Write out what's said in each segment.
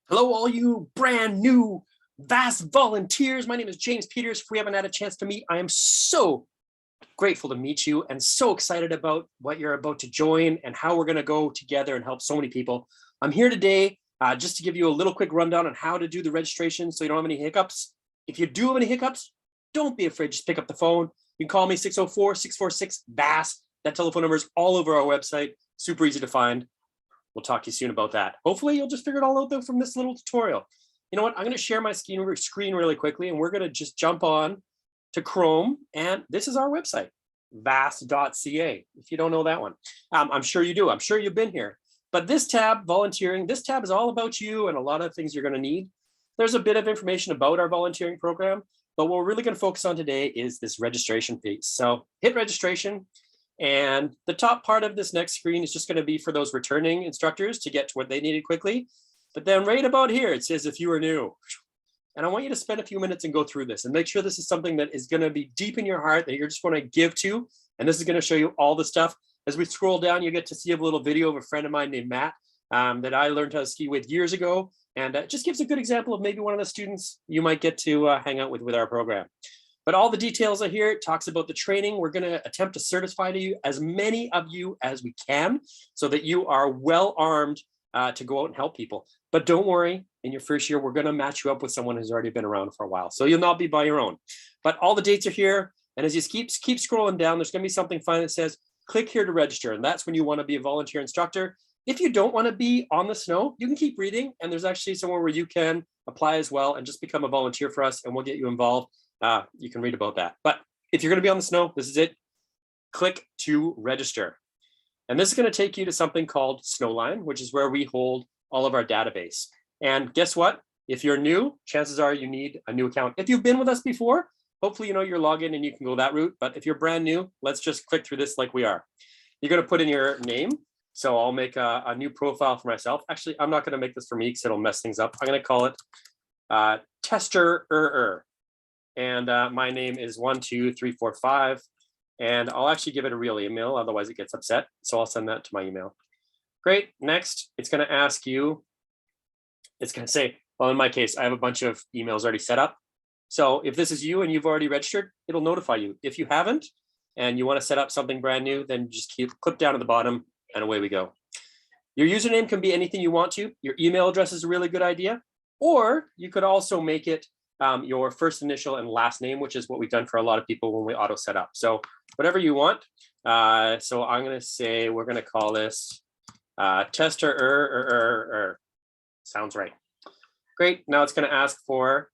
Hello, all you brand new VASS volunteers. My name is James Peters. If we haven't had a chance to meet, I am so grateful to meet you and so excited about what you're about to join and how we're going to go together and help so many people. I'm here today just to give you a little quick rundown on how to do the registration so you don't have any hiccups. If you do have any hiccups, don't be afraid. Just pick up the phone. You can call me 604-646-VASS. That telephone number is all over our website. Super easy to find. We'll talk to you soon about that. Hopefully you'll just figure it all out though from this little tutorial. You know what? I'm going to share my screen really quickly, and we're going to just jump on to Chrome. And this is our website, vass.ca. If you don't know that one, I'm sure you do. I'm sure you've been here. But this tab, volunteering, this tab is all about you and a lot of things you're going to need. There's a bit of information about our volunteering program, but what we're really going to focus on today is this registration piece. So hit registration. And the top part of this next screen is just going to be for those returning instructors to get to what they needed quickly. But then right about here, it says if you are new. And I want you to spend a few minutes and go through this and make sure this is something that is going to be deep in your heart that you're just going to give to. And this is going to show you all the stuff. As we scroll down, you get to see a little video of a friend of mine named Matt that I learned how to ski with years ago. And it just gives a good example of maybe one of the students you might get to hang out with our program. But all the details are here. It talks about the training. We're going to attempt to certify to you as many of you as we can so that you are well armed to go out and help people. But don't worry, in your first year, we're going to match you up with someone who's already been around for a while. So you'll not be by your own. But all the dates are here. And as you keep scrolling down, there's going to be something fun that says, click here to register. And that's when you want to be a volunteer instructor. If you don't want to be on the snow, you can keep reading. And there's actually somewhere where you can apply as well and just become a volunteer for us, and we'll get you involved. You can read about that. But if you're going to be on the snow, this is it. Click to register. And this is going to take you to something called Snowline, which is where we hold all of our database. And guess what? If you're new, chances are you need a new account. If you've been with us before, hopefully you know your login and you can go that route. But if you're brand new, let's just click through this like we are. You're going to put in your name. So I'll make a new profile for myself. Actually, I'm not going to make this for me because it'll mess things up. I'm going to call it Tester. And my name is 12345, and I'll actually give it a real email, otherwise it gets upset. So I'll send that to my email. Great. Next, it's going to ask you, it's going to say, well, in my case, I have a bunch of emails already set up. So if this is you and you've already registered, it'll notify you. If you haven't and you want to set up something brand new, then just click down at the bottom and away we go. Your username can be anything you want to. Your email address is a really good idea. Or you could also make it your first initial and last name, which is what we've done for a lot of people when we auto set up. So whatever you want. So I'm going to say we're going to call this Tester. Sounds right. Great. Now it's going to ask for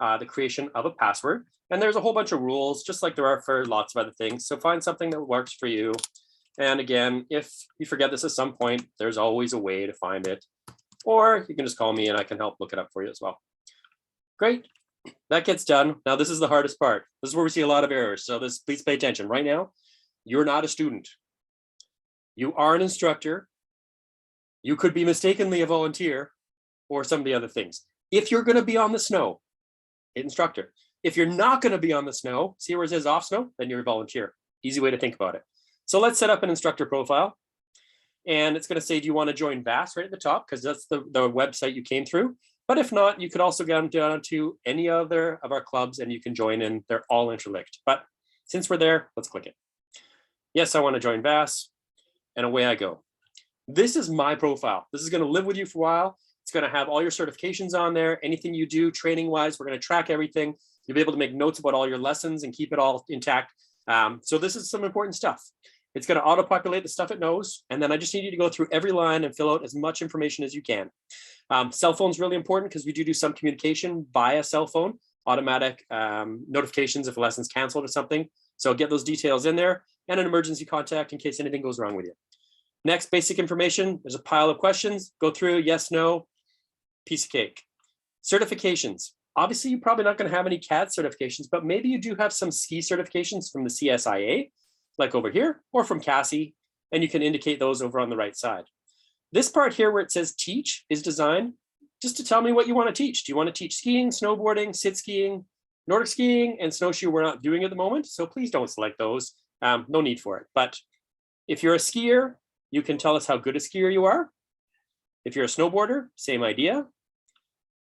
the creation of a password. And there's a whole bunch of rules, just like there are for lots of other things. So find something that works for you. And again, if you forget this at some point, there's always a way to find it. Or you can just call me and I can help look it up for you as well. Great, that gets done. Now this is the hardest part. This is where we see a lot of errors. So please pay attention. Right now, you're not a student. You are an instructor. You could be mistakenly a volunteer or some of the other things. If you're going to be on the snow, hit instructor. If you're not going to be on the snow, see where it says off snow, then you're a volunteer. Easy way to think about it. So let's set up an instructor profile. And it's going to say, do you want to join VASS right at the top? Because that's the website you came through. But if not, you could also go down to any other of our clubs and you can join in. They're all interlinked. But since we're there, let's click it. Yes, I want to join VASS. And away I go. This is my profile. This is going to live with you for a while. It's going to have all your certifications on there. Anything you do training-wise, we're going to track everything. You'll be able to make notes about all your lessons and keep it all intact. So this is some important stuff. It's going to auto-populate the stuff it knows. And then I just need you to go through every line and fill out as much information as you can. Cell phone is really important because we do some communication via cell phone, automatic notifications if a lesson's canceled or something. So get those details in there and an emergency contact in case anything goes wrong with you. Next, basic information. There's a pile of questions. Go through yes, no, piece of cake. Certifications. Obviously, you're probably not going to have any CAD certifications, but maybe you do have some ski certifications from the CSIA, like over here, or from CASI, and you can indicate those over on the right side. This part here where it says teach is designed just to tell me what you want to teach. Do you want to teach skiing, snowboarding, sit skiing, Nordic skiing, and snowshoe we're not doing at the moment, so please don't select those. No need for it. But if you're a skier, you can tell us how good a skier you are. If you're a snowboarder, same idea.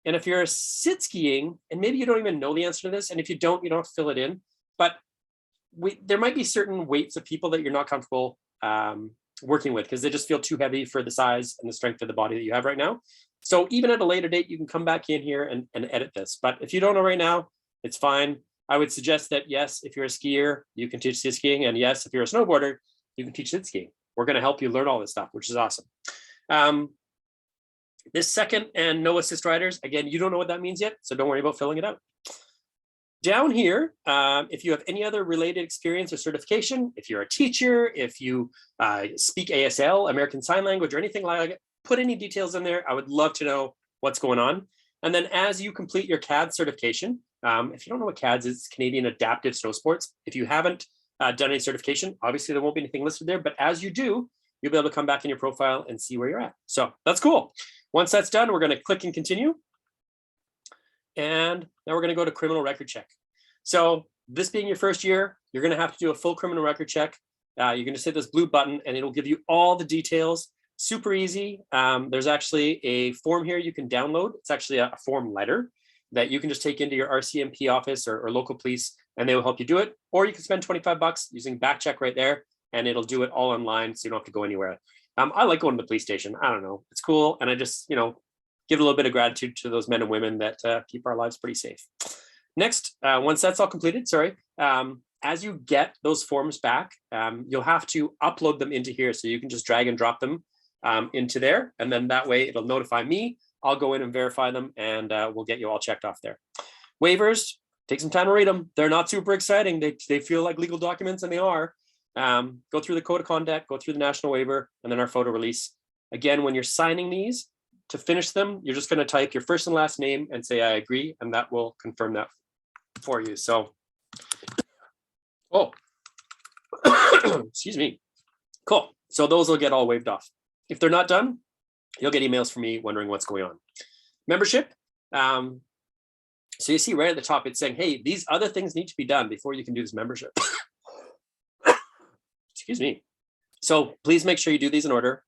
And if you're sit skiing, and maybe you don't even know the answer to this, and if you don't have to fill it in, but there might be certain weights of people that you're not comfortable working with because they just feel too heavy for the size and the strength of the body that you have right now. So even at a later date, you can come back in here and edit this. But if you don't know right now, it's fine. I would suggest that, yes, if you're a skier, you can teach sit skiing. And yes, if you're a snowboarder, you can teach sit skiing. We're going to help you learn all this stuff, which is awesome. This second and no assist riders, again, you don't know what that means yet, so don't worry about filling it out. Down here, if you have any other related experience or certification, if you're a teacher, if you speak ASL, American Sign Language, or anything like it, put any details in there. I would love to know what's going on. And then as you complete your CAD certification, if you don't know what CADS is, Canadian Adaptive Snow Sports, if you haven't done any certification, obviously there won't be anything listed there, but as you do, you'll be able to come back in your profile and see where you're at. So that's cool. Once that's done, we're going to click and continue. And now we're going to go to criminal record check. So this being your first year, you're going to have to do a full criminal record check. You're going to hit this blue button and it'll give you all the details. Super easy. There's actually a form here you can download. It's actually a form letter that you can just take into your RCMP office or local police, and they will help you do it. Or you can spend 25 bucks using backcheck right there, and it'll do it all online, so you don't have to go anywhere. I like going to the police station. I don't know, it's cool, and I just give a little bit of gratitude to those men and women that keep our lives pretty safe. Next, once that's all completed, as you get those forms back, you'll have to upload them into here, so you can just drag and drop them into there, and then that way it'll notify me. I'll go in and verify them, and we'll get you all checked off there. Waivers, take some time to read them. They're not super exciting. They feel like legal documents, and they are. Go through the code of conduct, go through the national waiver, and then our photo release. Again, when you're signing these, to finish them, you're just going to type your first and last name and say, I agree, and that will confirm that for you. So, excuse me. Cool. So those will get all waived off. If they're not done, you'll get emails from me wondering what's going on. Membership. So you see right at the top, it's saying, hey, these other things need to be done before you can do this membership. Excuse me. So please make sure you do these in order.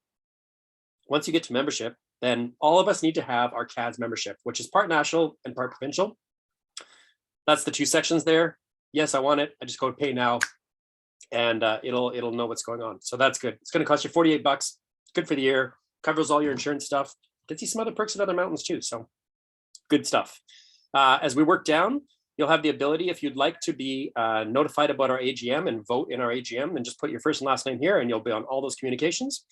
Once you get to membership, then all of us need to have our CADS membership, which is part national and part provincial. That's the two sections there. Yes, I want it. I just go to pay now, and it'll know what's going on. So that's good. It's going to cost you 48 bucks. Good for the year. Covers all your insurance stuff. Gets you some other perks at other mountains too. So good stuff. As we work down, you'll have the ability, if you'd like to be notified about our AGM and vote in our AGM, then just put your first and last name here and you'll be on all those communications.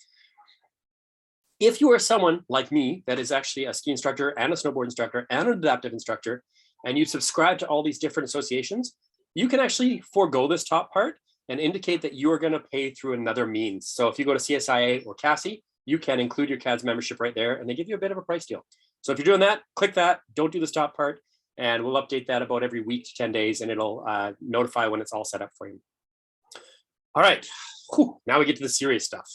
If you are someone like me that is actually a ski instructor and a snowboard instructor and an adaptive instructor, and you subscribe to all these different associations, you can actually forego this top part and indicate that you are going to pay through another means. So if you go to CSIA or CASI, you can include your CADS membership right there, and they give you a bit of a price deal. So if you're doing that, click that, don't do this top part, and we'll update that about every week to 10 days, and it'll notify when it's all set up for you. All right, whew, now we get to the serious stuff.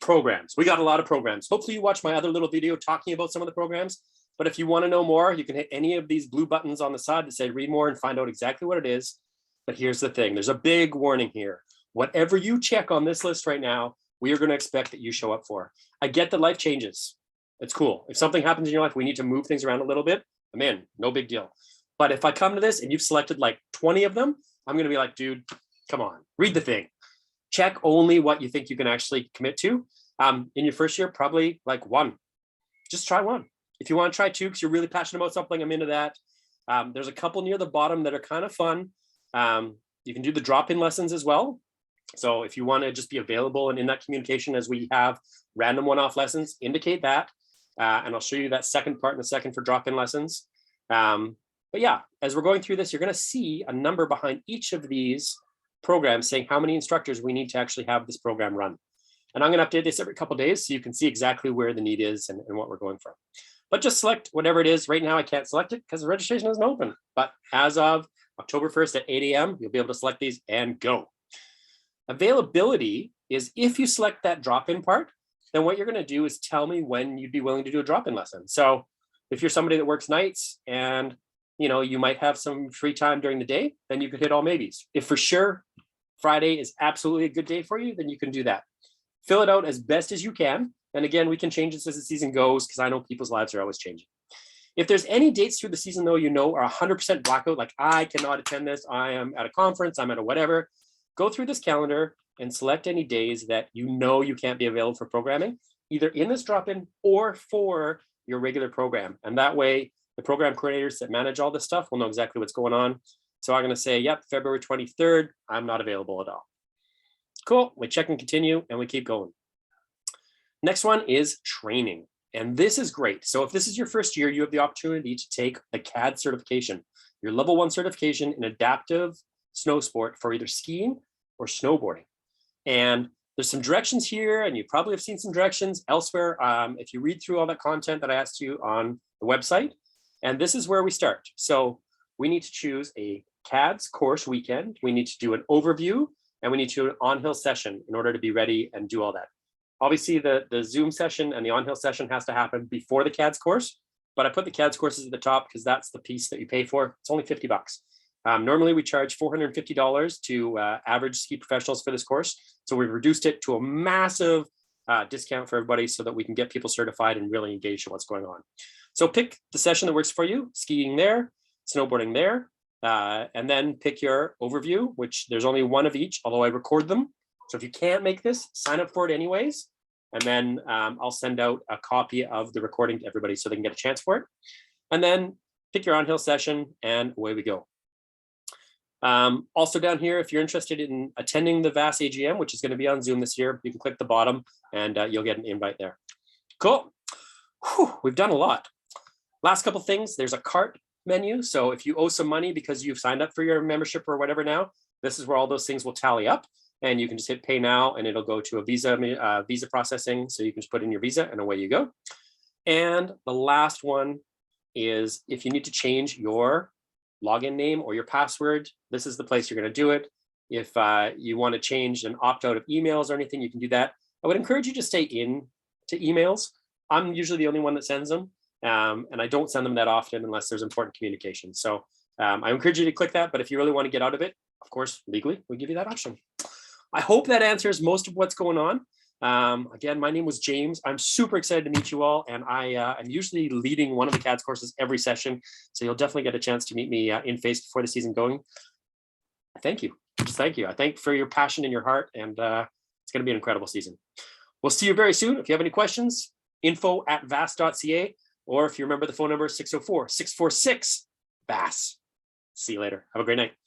Programs. We got a lot of programs. Hopefully you watched my other little video talking about some of the programs, but if you want to know more, you can hit any of these blue buttons on the side that say read more and find out exactly what it is. But here's the thing, there's a big warning here. Whatever you check on this list right now, we are going to expect that you show up for. I get that life changes. It's cool. If something happens in your life, we need to move things around a little bit. I'm in, no big deal. But if I come to this and you've selected like 20 of them, I'm going to be like, dude, come on, read the thing. Check only what you think you can actually commit to. In your first year, probably like one. Just try one. If you want to try two, because you're really passionate about something, I'm into that. There's a couple near the bottom that are kind of fun. You can do the drop-in lessons as well. So if you want to just be available and in that communication as we have random one-off lessons, indicate that. And I'll show you that second part in a second for drop-in lessons. But yeah, as we're going through this, you're going to see a number behind each of these programs saying how many instructors we need to actually have this program run. And I'm going to update this every couple of days so you can see exactly where the need is and what we're going for. But just select whatever it is. Right now, I can't select it because the registration isn't open. But as of October 1st at 8 a.m., you'll be able to select these and go. Availability is if you select that drop-in part, then what you're going to do is tell me when you'd be willing to do a drop-in lesson. So if you're somebody that works nights and you might have some free time during the day, then you could hit all maybes. If for sure Friday is absolutely a good day for you, then you can do that. Fill it out as best as you can. And again, we can change this as the season goes because I know people's lives are always changing. If there's any dates through the season, though, you know, are 100% blackout, like I cannot attend this, I am at a conference, I'm at a whatever, go through this calendar and select any days that you know you can't be available for programming, either in this drop-in or for your regular program. And that way, the program coordinators that manage all this stuff will know exactly what's going on. So I'm going to say, yep, February 23rd, I'm not available at all. Cool. We check and continue, and we keep going. Next one is training. And this is great. So if this is your first year, you have the opportunity to take the CAD certification, your level 1 certification in adaptive snow sport for either skiing or snowboarding. And there's some directions here, and you probably have seen some directions elsewhere if you read through all that content that I asked you on the website. And this is where we start. So we need to choose a CADS course weekend. We need to do an overview, and we need to do an on-hill session in order to be ready and do all that. Obviously, the Zoom session and the on-hill session has to happen before the CADS course, but I put the CADS courses at the top because that's the piece that you pay for. It's only $50. Normally, we charge $450 to average ski professionals for this course. So we've reduced it to a massive discount for everybody so that we can get people certified and really engaged in what's going on. So pick the session that works for you, skiing there, snowboarding there, and then pick your overview, which there's only one of each, although I record them. So if you can't make this, sign up for it anyways. And then I'll send out a copy of the recording to everybody so they can get a chance for it. And then pick your on-hill session and away we go. Also down here, if you're interested in attending the VASS AGM, which is going to be on Zoom this year, you can click the bottom and you'll get an invite there. Cool. Whew, we've done a lot. Last couple things, there's a cart menu. So if you owe some money because you've signed up for your membership or whatever now, this is where all those things will tally up. And you can just hit pay now and it'll go to a visa processing. So you can just put in your visa and away you go. And the last one is if you need to change your login name or your password, this is the place you're going to do it. If you want to change and opt out of emails or anything, you can do that. I would encourage you to stay in to emails. I'm usually the only one that sends them. And I don't send them that often unless there's important communication. So I encourage you to click that. But if you really want to get out of it, of course, legally, we give you that option. I hope that answers most of what's going on. Again, my name was James. I'm super excited to meet you all. And I'm usually leading one of the CADS courses every session. So you'll definitely get a chance to meet me in face before the season going. Thank you. Just thank you. I thank for your passion and your heart. And it's going to be an incredible season. We'll see you very soon. If you have any questions, info@vass.ca. Or if you remember the phone number, 604-646-VASS. See you later. Have a great night.